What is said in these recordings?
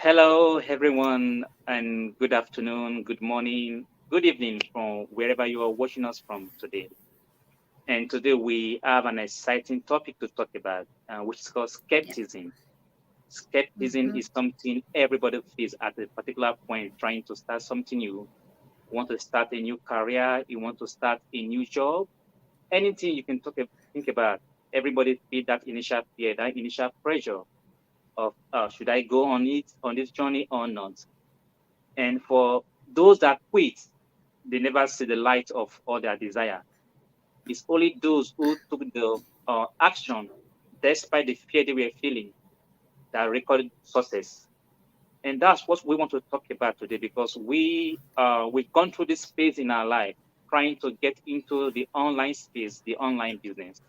Hello, everyone, and good afternoon, good morning, good evening from wherever you are watching us from today. And today we have an exciting topic to talk about, which is called Yeah. skepticism. Skepticism Mm-hmm. is something everybody feels at a particular point trying to start something new. You want to start a new career, you want to start a new job, anything you can think about. Everybody feel that initial fear, that initial pressure of should I go on this journey or not? And for those that quit, they never see the light of all their desire. It's only those who took the action despite the fear they were feeling that recorded success. And that's what we want to talk about today because we've gone through this phase in our life trying to get into the online space, the online business.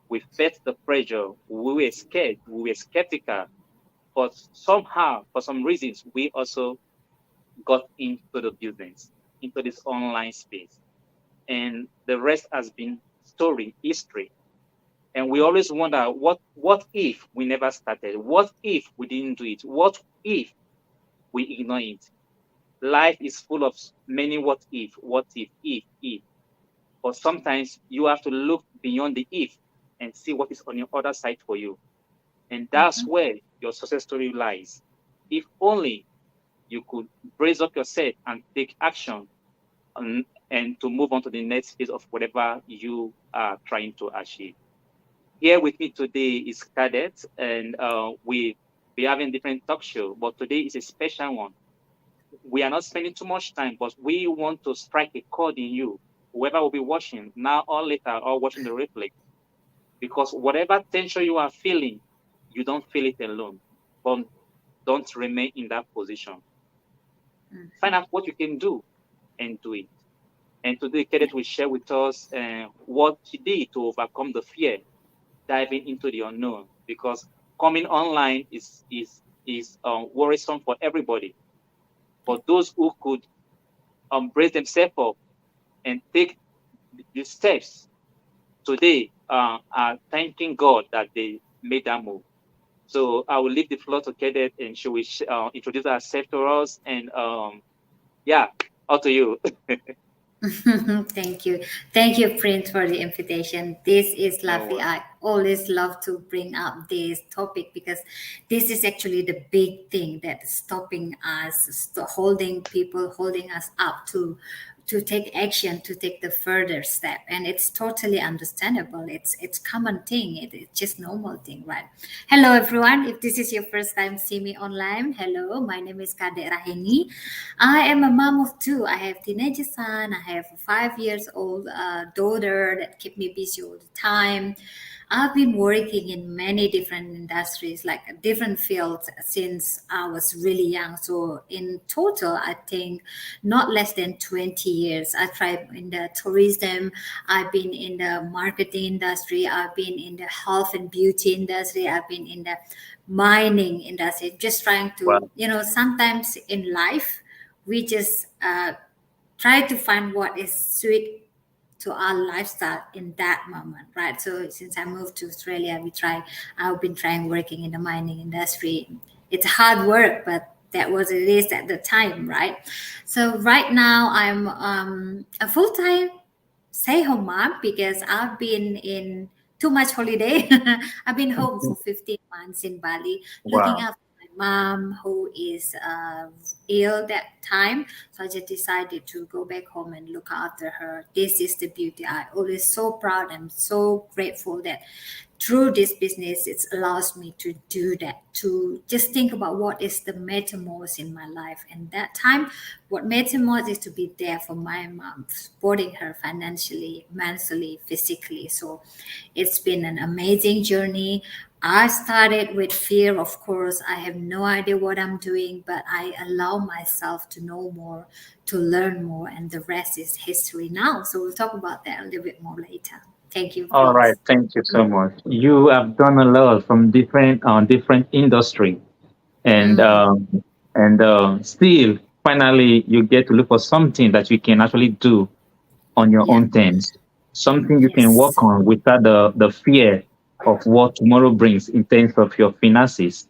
We felt the pressure. We were scared. We were skeptical. But somehow, for some reasons, we also got into the business, into this online space. And the rest has been story, history. And we always wonder what if we never started? What if we didn't do it? What if we ignore it? Life is full of many what if. But sometimes you have to look beyond the if and see what is on your other side for you. And that's Mm-hmm. where your success story lies. If only you could brace up yourself and take action and to move on to the next phase of whatever you are trying to achieve. Here with me today is Cadet, and we be having different talk show, but today is a special one. We are not spending too much time, but we want to strike a chord in you, whoever will be watching now or later or watching the replay, because whatever tension you are feeling, you don't feel it alone. But don't remain in that position. Find out what you can do and do it. And today, Yeah. Cadet will share with us what she did to overcome the fear diving into the unknown because coming online is worrisome for everybody. Yeah. But those who could brace themselves up and take the steps today are thanking God that they made that move. So I will leave the floor to Kedet and she will introduce herself to us. And yeah, out to you. Thank you. Thank you, Prince, for the invitation. This is No lovely. worries. I always love to bring up this topic because this is actually the big thing that is stopping us, holding people, holding us up to take action, to take the further step. And it's totally understandable. It's common thing. It's just normal thing, right? Hello, everyone. If this is your first time see me online, hello. My name is Kade Raheni. I am a mom of two. I have teenage son. I have a 5 years old daughter that keep me busy all the time. I've been working in many different industries, like different fields since I was really young. So in total, I think not less than 20 years. I tried in the tourism. I've been in the marketing industry. I've been in the health and beauty industry. I've been in the mining industry, just trying Wow. to, sometimes in life, we just try to find what is sweet to our lifestyle in that moment, right? So since I moved to Australia, I've been trying working in the mining industry. It's hard work, but that was it is at the time, right? So right now I'm a full-time stay-home mom because I've been in too much holiday. I've been home for 15 months in Bali, looking Wow. after my mom who is ill that time. So I just decided to go back home and look after her. This is the beauty. I always so proud and so grateful that through this business it allows me to do that, to just think about what is the mattermost in my life. And that time what mattermost is to be there for my mom, supporting her financially, mentally, physically. So it's been an amazing journey. I started with fear, of course. I have no idea what I'm doing, but I allow myself to know more, to learn more, and the rest is history now. So we'll talk about that a little bit more later. Thank you, All right. Prince. Thank you so much. You have done a lot from different industry and Mm, still finally you get to look for something that you can actually do on your yeah. own terms, something you can Yes. work on without the fear of what tomorrow brings in terms of your finances.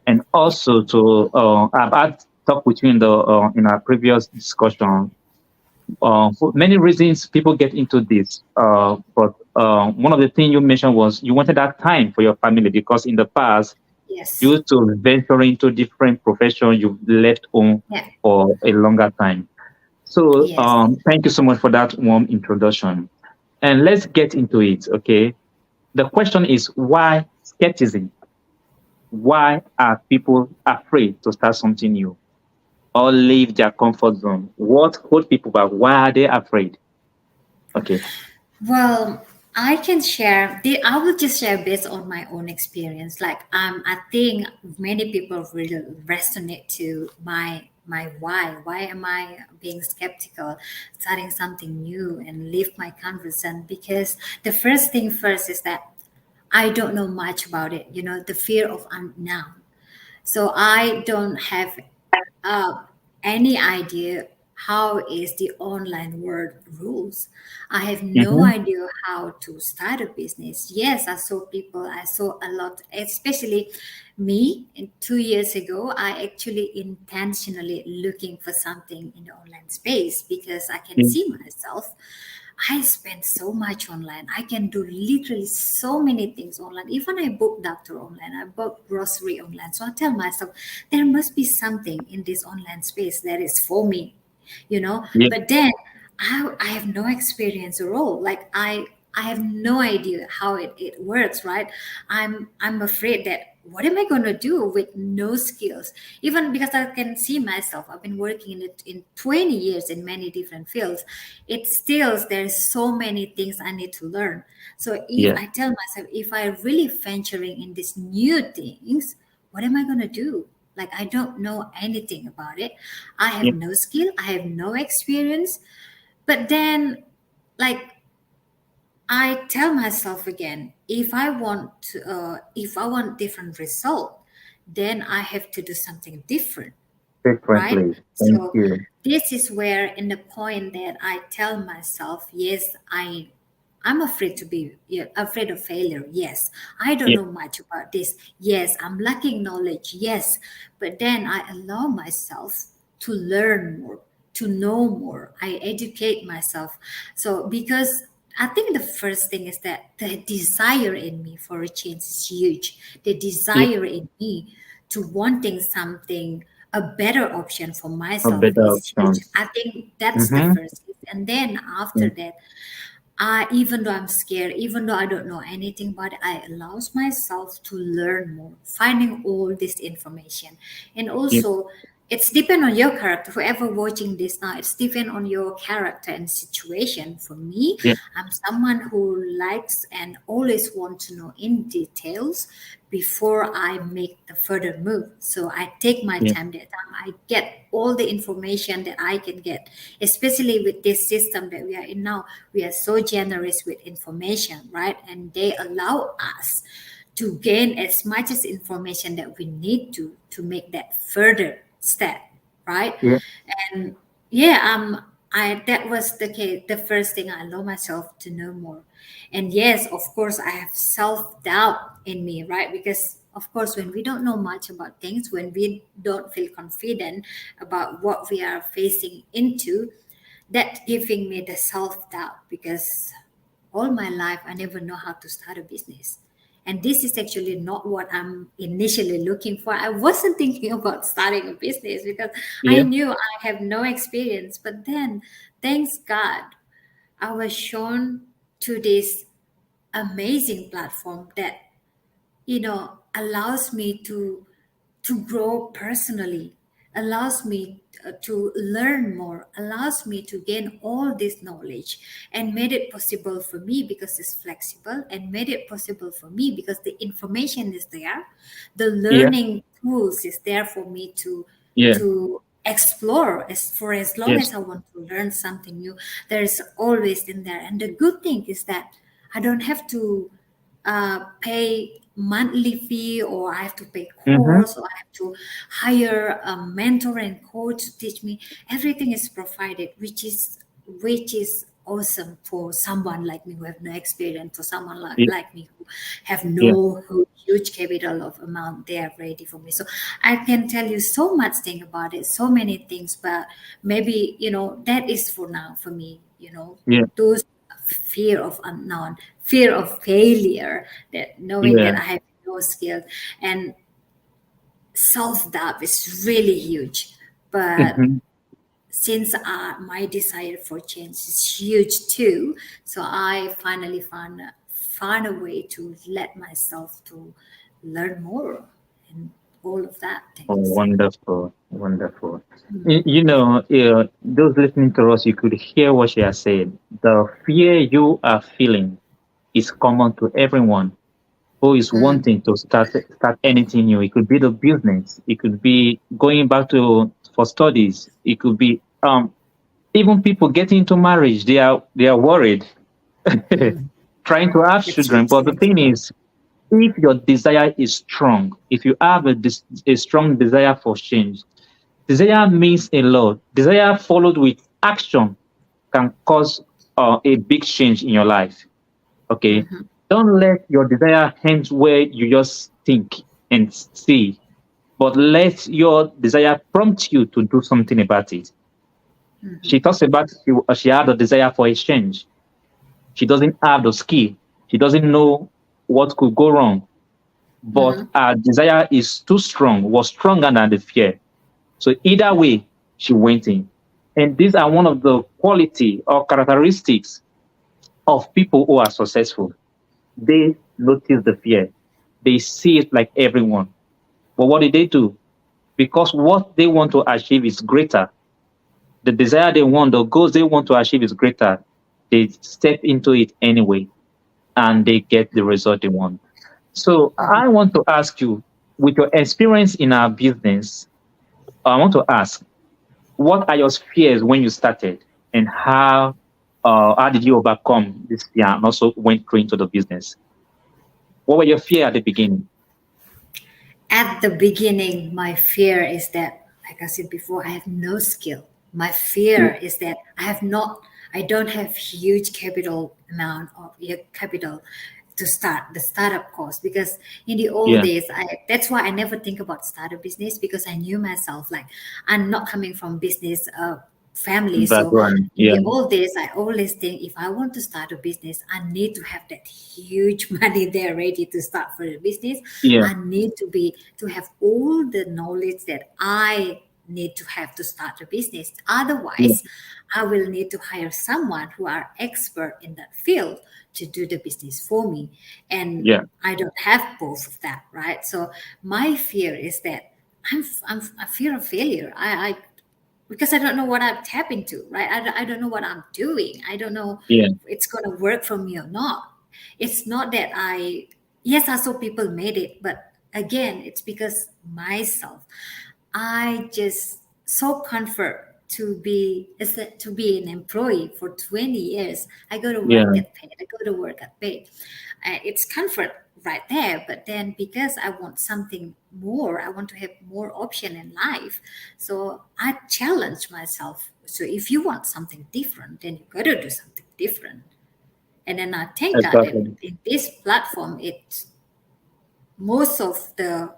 And also to I've had talked with you in our previous discussion. For many reasons, people get into this. But one of the things you mentioned was you wanted that time for your family because in the past, Yes. due to venturing into different professions, you've left home Yeah. for a longer time. So Yes. thank you so much for that warm introduction. And let's get into it. Okay. The question is why skepticism? Why are people afraid to start something new or leave their comfort zone? What holds people back? Why are they afraid? Okay. Well, I can share. I will just share based on my own experience. Like, I think many people really resonate to my why. Why am I being skeptical, starting something new, and leave my comfort zone? Because the first thing first is that I don't know much about it. You know, the fear of unknown. So I don't have uh, any idea how is the online world rules. I have no Mm-hmm. idea how to start a business. Yes, I saw a lot, especially me. 2 years ago, I actually intentionally looking for something in the online space because I can Yeah. see myself. I spend so much online. I can do literally so many things online. Even I book doctor online, I book grocery online. So I tell myself there must be something in this online space that is for me, you know. Yeah. But then I have no experience at all. Like I have no idea how it works, right? I'm afraid that what am I going to do with no skills? Even because I can see myself, I've been working in it in 20 years in many different fields. It still there's so many things I need to learn. So if Yeah. I tell myself if I really venturing in these new things, what am I going to do? Like I don't know anything about it. I have Yeah. no skill, I have no experience. But then, like, I tell myself again, if I want different result, then I have to do something different, right? Differently. Thank So you. this is where in the point that I tell myself, yes, I'm afraid to be, yeah, afraid of failure. Yes, I don't Yeah. know much about this. Yes, I'm lacking knowledge. Yes, but then I allow myself to learn more, to know more. I educate myself. So because I think the first thing is that the desire in me for a change is huge. The Yeah. desire in me to wanting something, a better option for A myself better is huge. options. I think that's the Mm-hmm. first. And then Yeah. after that, even though I'm scared, even though I don't know anything about it, I allows myself to learn more, finding all this information. And Yeah. also, it's depend on your character. Whoever watching this now, it's depend on your character and situation. For me, Yeah. I'm someone who likes and always want to know in details before I make the further move. So I take my Yeah. time. That time I get all the information that I can get, especially with this system that we are in now. We are so generous with information, right? And they allow us to gain as much as information that we need to make that further step, right? Yeah. And yeah, I that was the case. The first thing I allow myself to know more, and yes, of course, I have self doubt in me, right? Because of course, when we don't know much about things, when we don't feel confident about what we are facing into, that giving me the self doubt because all my life I never know how to start a business. And this is actually not what I'm initially looking for. I wasn't thinking about starting a business because I Yeah. knew I have no experience. But then, thanks God, I was shown to this amazing platform that allows me to grow personally, allows me to learn more, allows me to gain all this knowledge, and made it possible for me because it's flexible, and made it possible for me because the information is there, the Yeah. learning tools is there for me Yeah. to explore as long Yes. as I want to learn something new. There's always in there, and the good thing is that I don't have to pay monthly fee, or I have to pay Mm-hmm. course, or I have to hire a mentor and coach to teach me. Everything is provided, which is awesome for someone like me who have no experience, for someone Yeah. like me who have Yeah. no huge capital of amount they are ready for me. So I can tell you so much thing about it, so many things, but maybe, that is for now for me, Yeah. those fear of unknown, fear of failure, that knowing that Yeah. I have no skill, and self-doubt is really huge. But Hmm. since my desire for change is huge too, so I finally found a way to let myself to learn more and all of that Oh, things. wonderful, wonderful. Those listening to us, you could hear what she has said. The fear you are feeling is common to everyone who is Mm, wanting to start anything new. It could be the business, it could be going back to for studies, it could be even people getting into marriage. They are worried, mm. trying to have It's true, children. But the actually. thing is, if your desire is strong, if you have a strong desire for change, desire means a lot. Desire followed with action can cause a big change in your life. Okay. Hmm. Don't let your desire end where you just think and see, but let your desire prompt you to do something about it. She talks about she had a desire for exchange. She doesn't have the skill. She doesn't know what could go wrong, but Hmm. her desire is too strong, was stronger than the fear. So either way, she went in. And these are one of the quality or characteristics of people who are successful. They notice the fear. They see it like everyone. But what did they do? Because what they want to achieve is greater. The desire they want, the goals they want to achieve is greater. They step into it anyway and they get the result they want. So I want to ask you, with your experience in our business, I want to ask, what are your fears when you started, and how did you overcome this fear and also went through into the business? What were your fear at the beginning? At the beginning, my fear is that, like I said before, I have no skill. My Yeah, fear is that I don't have huge capital amount of capital to start the startup cost, because in the old yeah, days, that's why I never think about startup business, because I knew myself, like, I'm not coming from business family. So background. in Yeah, the old days, I always think if I want to start a business, I need to have that huge money there ready to start for the business. yeah, I need to have all the knowledge that I need to have to start a business. yeah, Otherwise, I will need to hire someone who are expert in that field to do the business for me. And yeah, I don't have both of that, right? So my fear is that I fear of failure. I because I don't know what I'm tapping into, right? I don't know what I'm doing. I don't know yeah, if it's going to work for me or not. It's not that yes, I saw people made it, but again, it's because myself. I just so comfort to be an employee for 20 years. I go to work, yeah, get paid. I go to work, get paid. It's comfort right there. But then because I want something more, I want to have more option in life. So I challenge myself. So if you want something different, then you got to do something different. And then I think that exactly. in this platform, it's most of the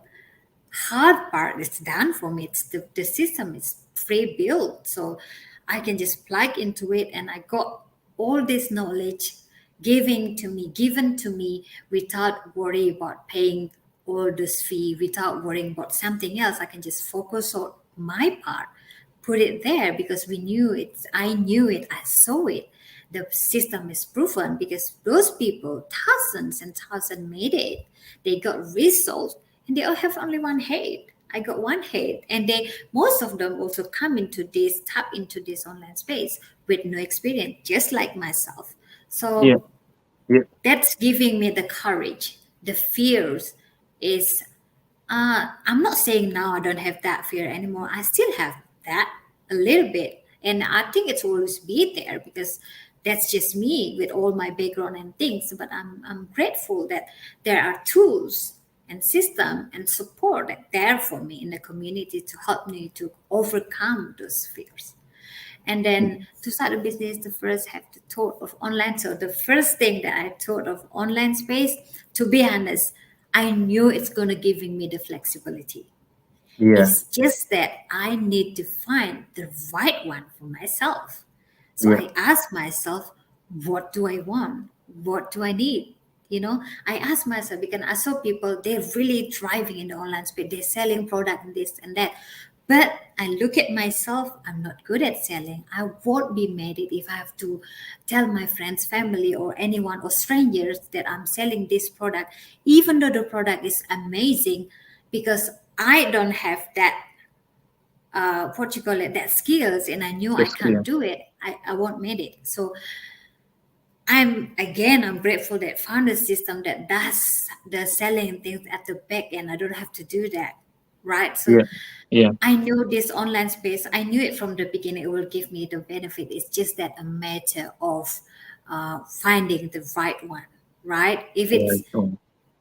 hard part is done for me. It's the system is pre-built, so I can just plug into it, and I got all this knowledge given to me without worry about paying all this fee, without worrying about something else. I can just focus on my part, put it there, because we knew it. I knew it. I saw it. The system is proven because those people, thousands and thousands, made it. They got results, and they all have only one head. I got one head, and they most of them also come into this, tap into this online space with no experience, just like myself. Yeah, So yeah, that's giving me the courage. The fears is I'm not saying now I don't have that fear anymore. I still have that a little bit. And I think it's always be there because that's just me with all my background and things. But I'm grateful that there are tools and system and support that there for me in the community to help me to overcome those fears. And then to start a business, the first have to thought of online. So the first thing that I thought of online space, to be honest, I knew it's gonna giving me the flexibility. Yeah. It's just that I need to find the right one for myself. So Yeah. I ask myself, what do I want? What do I need? I ask myself because I saw people, they're really thriving in the online space. They're selling product and this and that. But I look at myself, I'm not good at selling. I won't be made it if I have to tell my friends, family, or anyone or strangers that I'm selling this product, even though the product is amazing, because I don't have that what you call it, that skills, and I knew I Just can't yeah. do it. I won't made it. So I'm grateful that found a system that does the selling things at the back end. I don't have to do that. Right. So Yeah. Yeah. I knew this online space, I knew it from the beginning, it will give me the benefit. It's just that a matter of finding the right one, right? If Right. it's,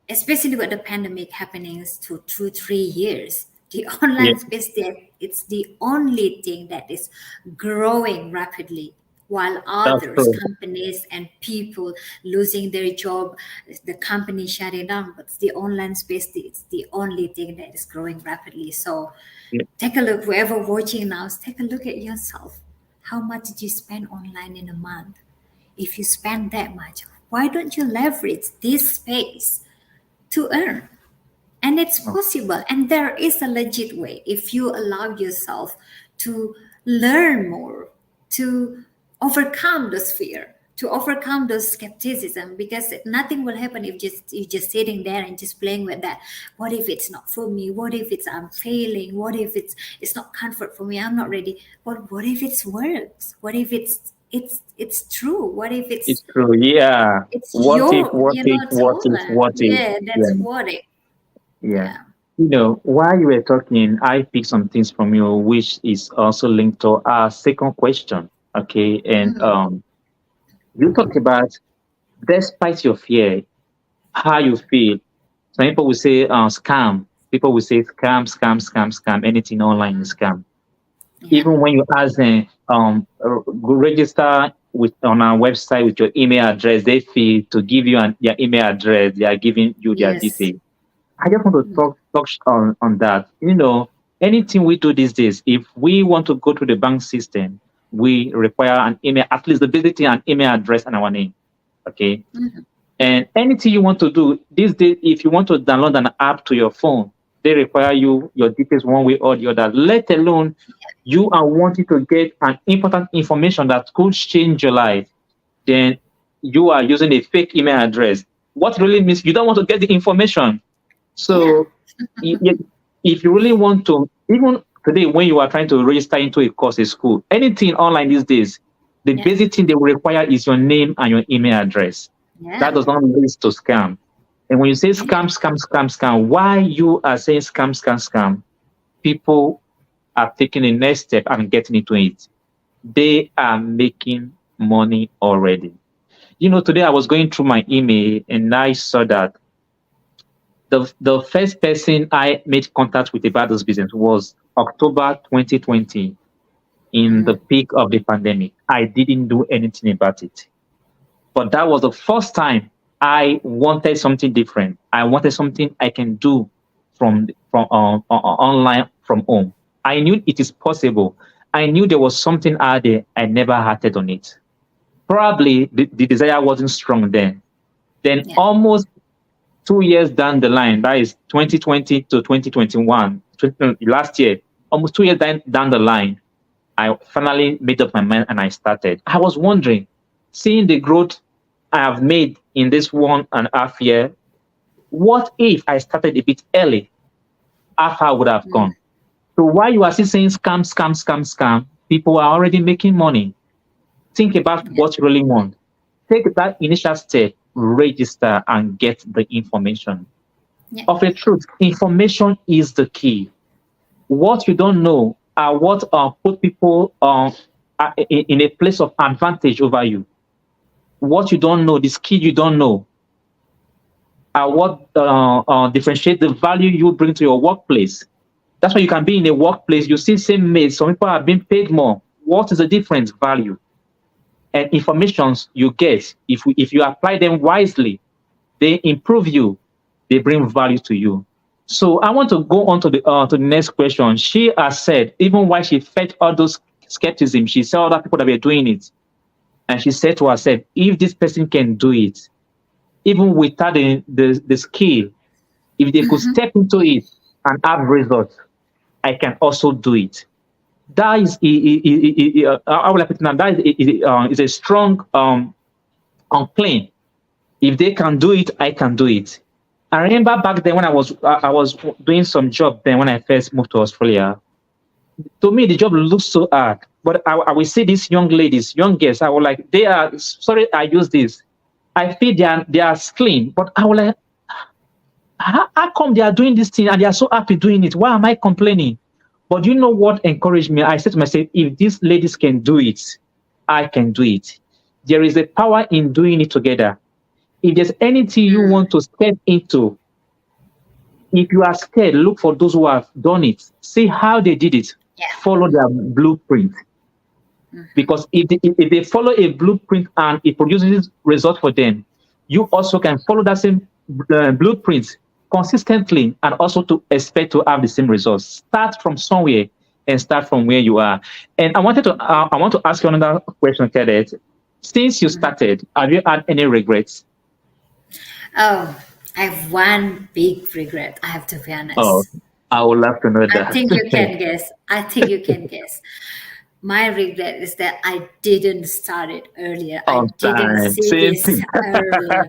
especially with the pandemic happening to 2 3 years, the Yeah. online space there, it's the only thing that is growing rapidly, while That's others, true. companies and people losing their job, the company shutting down. But the online space, it's the only thing that is growing rapidly. So Yeah. take a look, whoever watching now, take a look at yourself. How much did you spend online in a month? If you spend that much, why don't you leverage this space to earn? And it's Oh, possible. And there is a legit way if you allow yourself to learn more, to overcome those fear, to overcome those skepticism, because nothing will happen if just you just sitting there and just playing with that. What if it's not for me? What if it's I'm failing? What if it's not comfort for me? I'm not ready. But what if it works? What if it's true? What if it's true. Yeah. it's What if? your, What if? What if? talent? What if? Yeah, that's Yeah. what it. Yeah. Yeah. While you were talking, I picked some things from you, which is also linked to our second question. Okay. And Mhm. you talked about, despite your fear, how you feel. Some people will say scam. People will say scam, scam, scam, scam. Anything online is scam. Yeah. Even when you ask them, go register with on our website with your email address, they feel to give you their email address, they are giving you their Yes. details. I just want to talk on that. Anything we do these days, if we want to go to the bank system, we require an email, at least the basic thing, an email address and our name. Okay. Mhm. And anything you want to do these days, if you want to download an app to your phone, they require your details one way or the other. Let alone you are wanting to get an important information that could change your life, then you are using a fake email address. What really means you don't want to get the information. Yeah. So if you really want to, even today when you are trying to register into a course, a school, anything online these days, the Yeah. basic thing they will require is your name and your email address. That Yeah. does not lead to scam. And when you say Yeah. scam, scam, scam, scam, why you are saying scam, scam, scam, people are taking the next step and getting into it. They are making money already. Today I was going through my email and I saw that the first person I made contact with about this business was October 2020 in the Mhm. peak of the pandemic. I didn't do anything about it. But that was the first time I wanted something different. I wanted something I can do from online from home. I knew it is possible. I knew there was something out there. I never acted on it. Probably the desire wasn't strong then. Then Yeah. almost 2 years down the line, that is 2020 to 2021, last year, almost 2 years down the line, I finally made up my mind and I started. I was wondering, seeing the growth I have made in this 1.5 year, what if I started a bit early? How far would I have Mm. gone? So while you are still saying scam, scam, scam, scam, people are already making money. Think about Yeah. what you really want. Take that initial step, register, and get the information. Yeah. Of a truth, information is the key. What you don't know are what put people in a place of advantage over you. What you don't know, the skill you don't know, are what differentiate the value you bring to your workplace. That's why you can be in a workplace, you see same mates, some people are being paid more. what is the difference? Value and informations you get. If you apply them wisely, they improve you. They bring value to you. So I want to go on to the next question. She has said, even while she felt all those skepticism, she saw other people that were doing it, and she said to herself, if this person can do it, even without the skill, if they could step into it and have results, I can also do it. That is, I would like to know, that is a strong claim. If they can do it, I can do it. I remember back then when I was doing some job then when I first moved to Australia. To me, the job looks so hard, but I will see these young ladies, young girls. I was like, they are sorry. I use this. I feel they are clean, but I was like, how come they are doing this thing and they are so happy doing it? Why am I complaining? But you know what encouraged me? I said to myself, if these ladies can do it, I can do it. There is a power in doing it together. If there's anything you want to step into, if you are scared, look for those who have done it. See how they did it. Yeah. Follow their blueprint. Because if they follow a blueprint and it produces results for them, you also can follow that same blueprint consistently and also to expect to have the same results. Start from somewhere and start from where you are. And I want to ask you another question, Cadet. Since you started, have you had any regrets? Oh, I have one big regret. I have to be honest. Oh, I would love to know that. I think you can guess. I think you can guess. My regret is that I didn't start it earlier. I didn't see this earlier.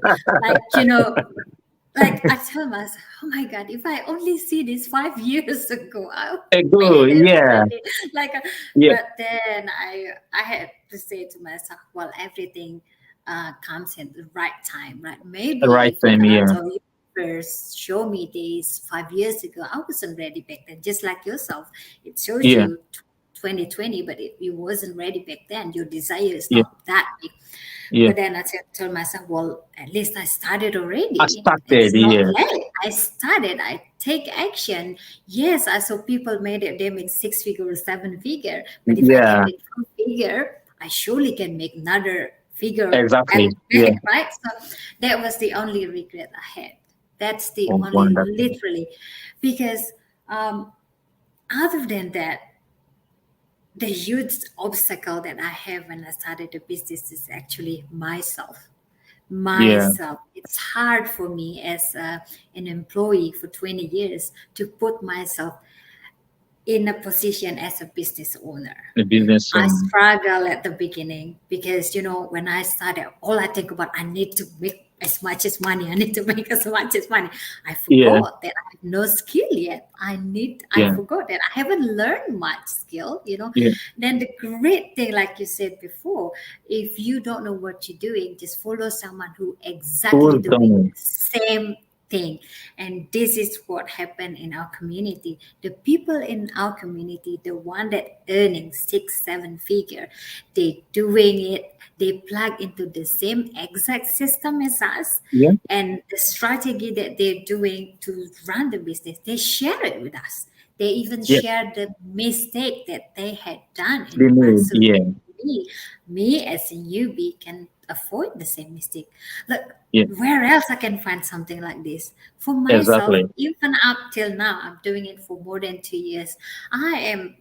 Like I tell myself, oh my God, if I only see this 5 years ago, yeah. But then I had to say to myself, well, everything comes at the right time, right? Maybe the right time, yeah. You first show me this 5 years ago, I wasn't ready back then. Just like yourself, it shows you 2020, but it wasn't ready back then. Your desire is not that big. Yeah. But then I told myself, well, at least I started already. I started, late. I started. I take action. Yes, I saw people they make 6 figure or 7 figure. But if I can make 1 figure, I surely can make another figure. Exactly. Right? So that was the only regret I had. That's the only, literally. Because other than that, the huge obstacle that I have when I started the business is actually myself. It's hard for me as an employee for 20 years to put myself in a position as a business owner. I struggle at the beginning because, when I started, all I think about, I need to make as much as money. I need to make as much as money. I forgot that I have no skill yet. I forgot that I haven't learned much skill, Then the great thing, like you said before, if you don't know what you're doing, just follow someone who exactly doing the same thing. And this is what happened in our community. The people in our community, the one that earning 6-7 figure, they doing it. They plug into the same exact system as us, and the strategy that they're doing to run the business, they share it with us. They even share the mistake that they had done in the past. So me as a newbie can avoid the same mistake. Look, where else I can find something like this? For myself, even up till now, I'm doing it for more than 2 years. I am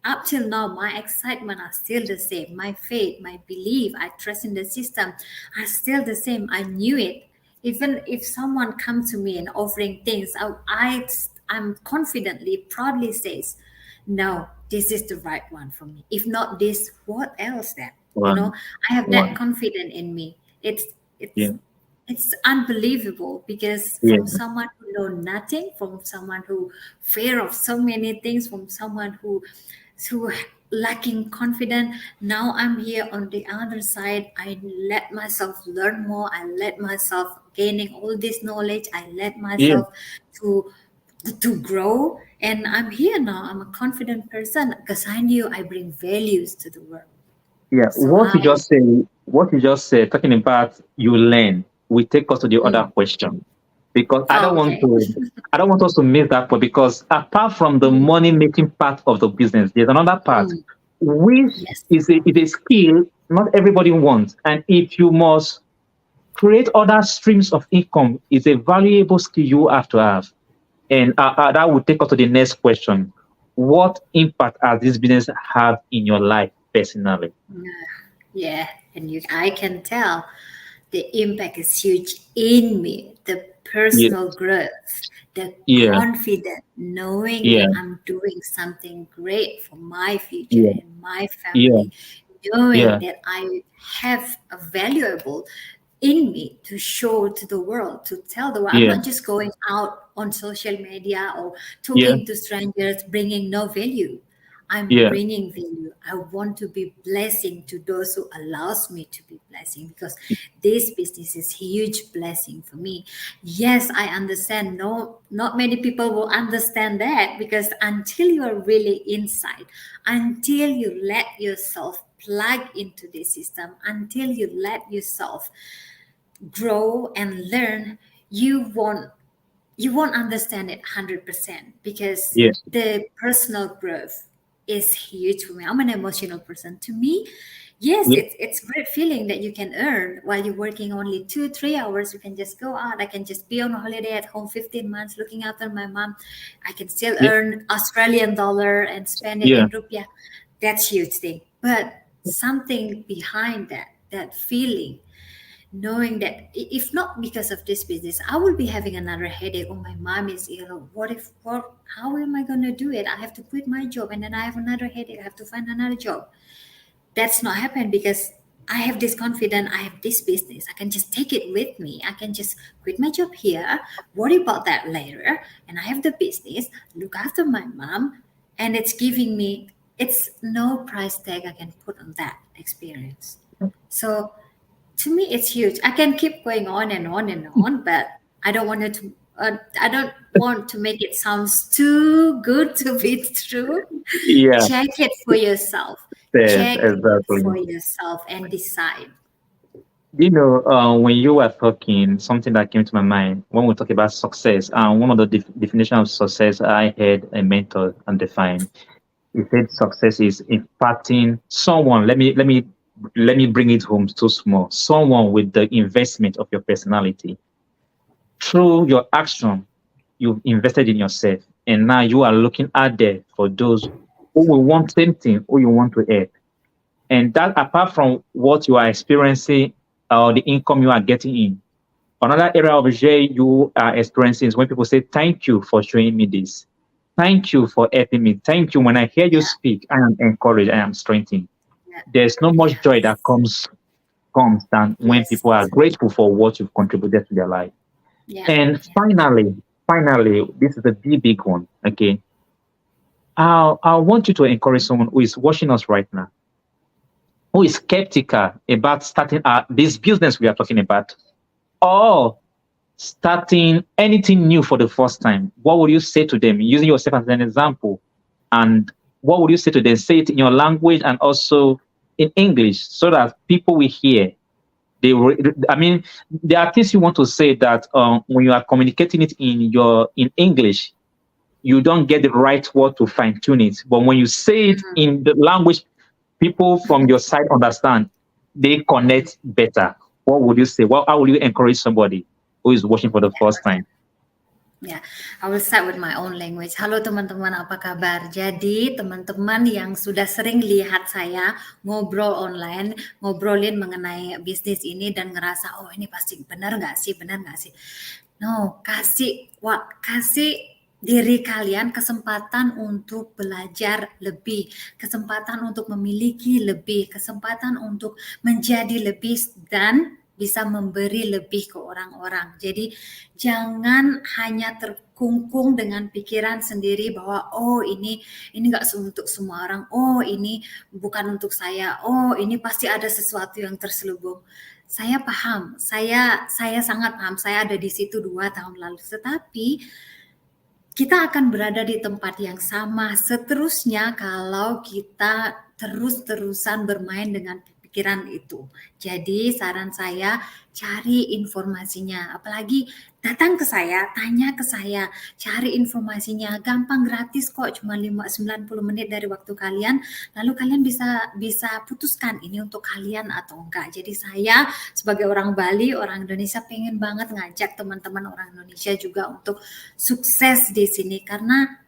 up till now, my excitement are still the same. My faith, my belief, I trust in the system are still the same. I knew it. Even if someone comes to me and offering things, I'm confidently, proudly says, no, this is the right one for me. If not this, what else then? I have that confidence in me. It's unbelievable because from someone who know nothing, from someone who fear of so many things, from someone who lacking confidence, now I'm here on the other side. I let myself learn more. I let myself gaining all this knowledge. I let myself to grow, and I'm here now. I'm a confident person because I knew I bring values to the world. Yeah, so what you just said, talking about you learn, we take us to the other question. Because I don't want us to miss that part, because apart from the money making part of the business, there's another part which Yes. is a skill not everybody wants. And if you must create other streams of income, is a valuable skill you have to have. And that will take us to the next question. What impact has this business have in your life personally? Yeah, and I can tell the impact is huge in me. The Yeah, personal growth, the yeah, confidence, knowing yeah, that I'm doing something great for my future yeah, and my yeah, family, knowing yeah, that I have a valuable in me to show to the world, to tell the world. I'm yeah, not just going out on social media or yeah, talking to strangers, bringing no value. I'm yeah, bringing value. I want to be blessing to those who allows me to be blessing, because this business is huge blessing for me. Yes, I understand. No, not many people will understand that, because until you are really inside, until you let yourself plug into the system, until you let yourself grow and learn, you won't understand it 100%, because yeah, the personal growth is huge for me. I'm an emotional person. To me, yes, yeah, it's great feeling that you can earn while you're working only 2-3 hours. You can just go out. I can just be on holiday at home 15 months looking after my mom. I can still yeah, earn Australian dollar and spend it yeah, in rupiah. That's huge thing. But something behind that feeling, knowing that if not because of this business, I will be having another headache. Oh, my mom is ill. What, how am I going to do it? I have to quit my job and then I have another headache. I have to find another job. That's not happen, because I have this confidence. I have this business. I can just take it with me. I can just quit my job here, worry about that later. And I have the business, look after my mom. And it's giving me, it's no price tag I can put on that experience. So to me it's huge. I can keep going on and on and on, but I don't want to make it sounds too good to be true. yeah. Check it for yourself. Yes, Check it for exactly. yourself and decide. When you were talking, something that came to my mind when we talk about success, one of the definition of success I had a mentor and define. He said success is impacting someone. Let me bring it home so small. Someone with the investment of your personality through your action. You've invested in yourself, and now you are looking out there for those who will want same thing, who you want to help. And that apart from what you are experiencing or the income you are getting in, another area of joy you are experiencing is when people say, "Thank you for showing me this. Thank you for helping me. Thank you." When I hear you Yeah, speak, I am encouraged, I am strengthened. yeah, There's no much joy yes, that comes than when yes, people are grateful for what you've contributed to their life. yeah, And yeah, finally, this is a big one. Okay. I want you to encourage someone who is watching us right now, who is skeptical about starting this business we are talking about, or starting anything new for the first time. What would you say to them, using yourself as an example? And what would you say to them? Say it in your language and also in English so that people will hear. I mean, there are things you want to say that when you are communicating it in English, you don't get the right word to fine tune it. But when you say it mhm, in the language people from your side understand, they mhm, connect better. What would you say? How would you encourage somebody who is watching for the yeah. first time? Ya, I will start with my own language. Halo teman-teman, apa kabar? Jadi teman-teman yang sudah sering lihat saya ngobrol online, ngobrolin mengenai bisnis ini dan ngerasa, oh ini pasti benar nggak sih, benar nggak sih? No, kasih diri kalian kesempatan untuk belajar lebih, kesempatan untuk memiliki lebih, kesempatan untuk menjadi lebih dan bisa memberi lebih ke orang-orang. Jadi jangan hanya terkungkung dengan pikiran sendiri bahwa oh ini nggak untuk semua orang, oh ini bukan untuk saya, oh ini pasti ada sesuatu yang terselubung. Saya paham, saya sangat paham. Saya ada di situ 2 tahun lalu. Tetapi kita akan berada di tempat yang sama seterusnya kalau kita terus-terusan bermain dengan pikiran itu. Jadi saran saya cari informasinya, apalagi datang ke saya, tanya ke saya, cari informasinya, gampang, gratis kok, cuma 90 menit dari waktu kalian, lalu kalian bisa putuskan ini untuk kalian atau enggak. Jadi saya sebagai orang Bali, orang Indonesia pengen banget ngajak teman-teman orang Indonesia juga untuk sukses di sini karena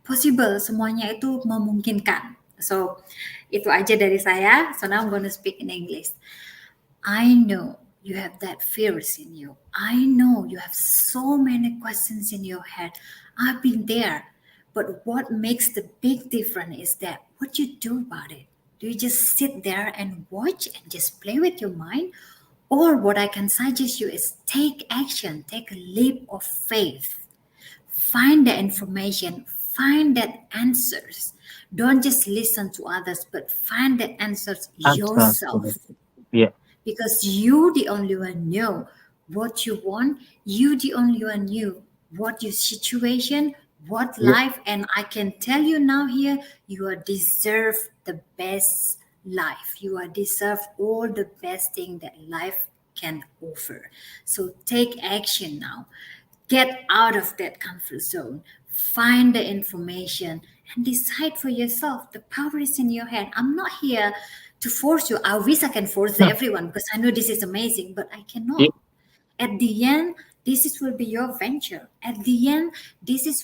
possible, semuanya itu memungkinkan. So, itu aja dari saya. So now I'm going to speak in English. I know you have that fears in you. I know you have so many questions in your head. I've been there. But what makes the big difference is that what you do about it. Do you just sit there and watch and just play with your mind? Or what I can suggest you is take action, take a leap of faith. Find the information, find that answers. Don't just listen to others, but find the answers yourself. Yeah. Because you the only one know what you want. You the only one knew what your situation, what Yeah. life, and I can tell you now here, you are deserve the best life. You are deserve all the best thing that life can offer. So take action now. Get out of that comfort zone. Find the information and decide for yourself. The power is in your hand. I'm not here to force you. I wish I can force No. everyone because I know this is amazing, but I Yeah. cannot. At the end, will be your venture. At the end,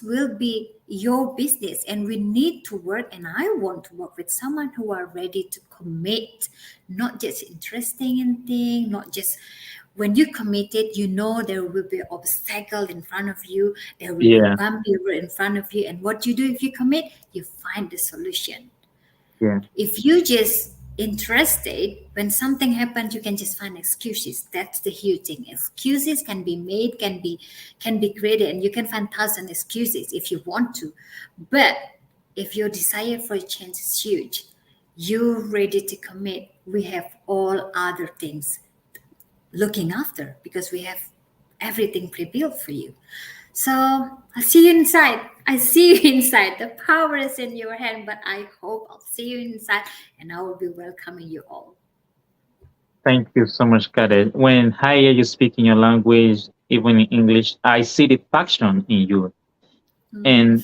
will be your business, and we need to work. And I want to work with someone who are ready to commit, not just interesting in thing, not just when you committed, you know there will be obstacle in front of you, there will be Yeah. bumpy road in front of you, and what you do if you commit, you find the solution. Yeah. If you just interested, when something happens, you can just find excuses. That's the huge thing. Excuses can be made, can be created, and you can find thousand excuses if you want to. But if your desire for a change is huge, you're ready to commit. We have all other things looking after because we have everything pre-built for you. So I'll see you inside. I see you inside. The power is in your hand, but I hope I'll see you inside and I will be welcoming you all. Thank you so much, Kadet. When I hear you speak in your language, even in English, I see the passion in you. And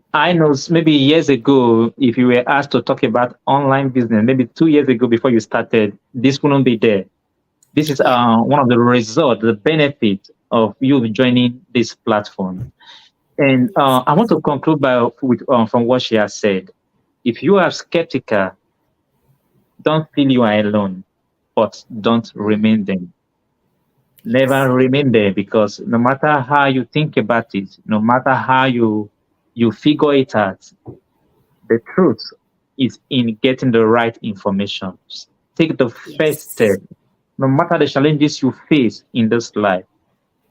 I know maybe years ago, if you were asked to talk about online business, maybe 2 years ago before you started, this wouldn't be there. This is Yeah. one of the results, the benefit of you joining this platform. And I want to conclude with from what she has said. If you are skeptical, don't feel you are alone, but don't remain there. Yes. Never remain there because no matter how you think about it, no matter how you figure it out, the truth is in getting the right information. Take the first Yes. step, no matter the challenges you face in this life,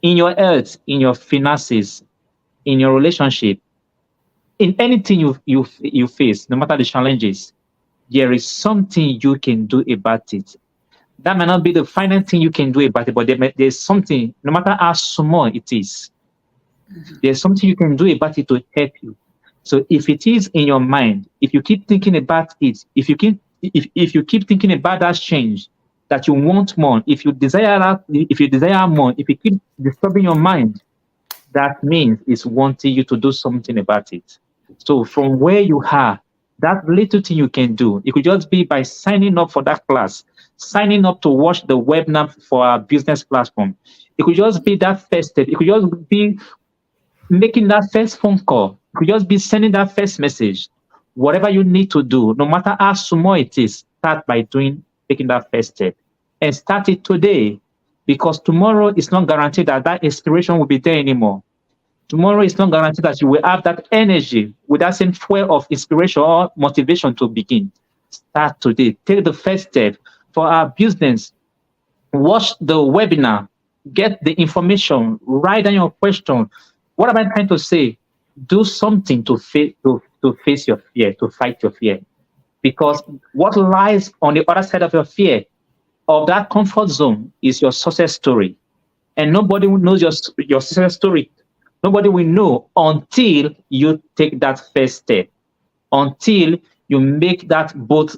in your health, in your finances, in your relationship, in anything you face, no matter the challenges, there is something you can do about it. That might not be the final thing you can do about it, but there's something, no matter how small it is, there's something you can do about it to help you. So if it is in your mind, if you keep thinking about it, if you keep thinking about that change that you want more, if you desire more, if you keep disturbing your mind, that means it's wanting you to do something about it. So from where you are, that little thing you can do, it could just be by signing up for that class, signing up to watch the webinar for our business platform. It could just be that first step. It could just be making that first phone call. It could just be sending that first message. Whatever you need to do, no matter how small it is, start by taking that first step. And start it today because tomorrow is not guaranteed that that inspiration will be there anymore. Tomorrow is not guaranteed that you will have that energy with that same fuel of inspiration or motivation to begin. Start today. Take the first step for our business. Watch the webinar. Get the information. Write down your question. What am I trying to say? Do something to face your fear, to fight your fear. Because what lies on the other side of your fear, of that comfort zone, is your success story. And nobody knows your success story. Nobody will know until you take that first step, until you make that bold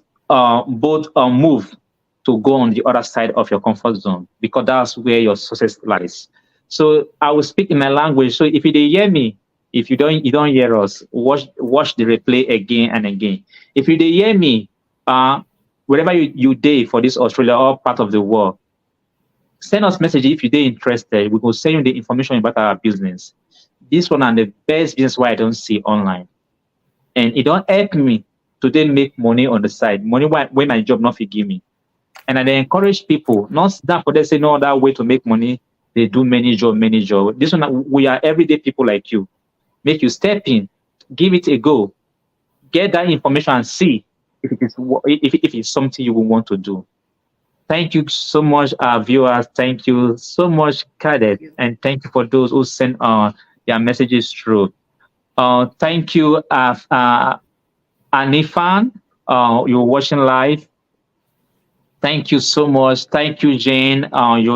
move to go on the other side of your comfort zone, because that's where your success lies. So I will speak in my language. So if you didn't hear me, if you don't hear us, watch the replay again and again. If you didn't hear me, wherever you day for this Australia or part of the world, send us message if you're interested. We will send you the information about our business. This one and the best business why I don't see online. And it don't help me to then make money on the side. Money when my job not forgive me. And I encourage people, not that for they say no other way to make money. They do many job. This one, we are everyday people like you. Make you step in, give it a go, get that information and see if if it's something you will want to do. Thank you so much, viewers. Thank you so much, Cadet, and thank you for those who send their messages through. Thank you, Anifan. You're watching live. Thank you so much. Thank you, Jane.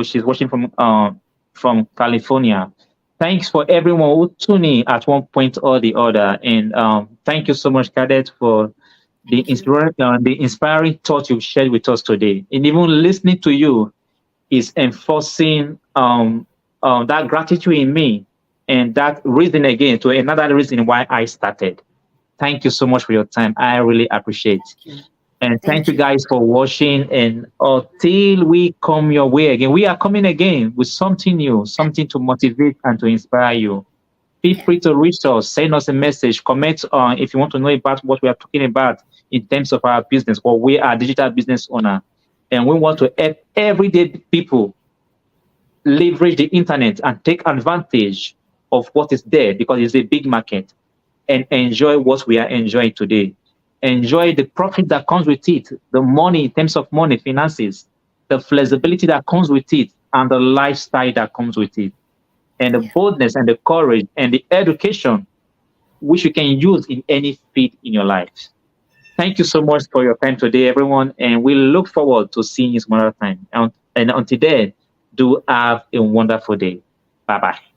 She's watching from California. Thanks for everyone who tuned in at one point or the other. And thank you so much, Cadet, for the inspiring thought you've shared with us today. And even listening to you is enforcing that gratitude in me, and that reason again to another reason why I started. Thank you so much for your time. I really appreciate it. And thank you guys for watching. And until we come your way again, we are coming again with something new, something to motivate and to inspire you. Feel free to reach us, send us a message, comment on if you want to know about what we are talking about in terms of our business. Or we are digital business owner, and we want to help everyday people leverage the internet and take advantage of what is there, because it's a big market, and enjoy what we are enjoying today. Enjoy the profit that comes with it, the money in terms of money, finances, the flexibility that comes with it, and the lifestyle that comes with it, and the boldness and the courage and the education which you can use in any field in your life. Thank you so much for your time today, everyone, and we look forward to seeing you some other time. And until then, do have a wonderful day. Bye-bye.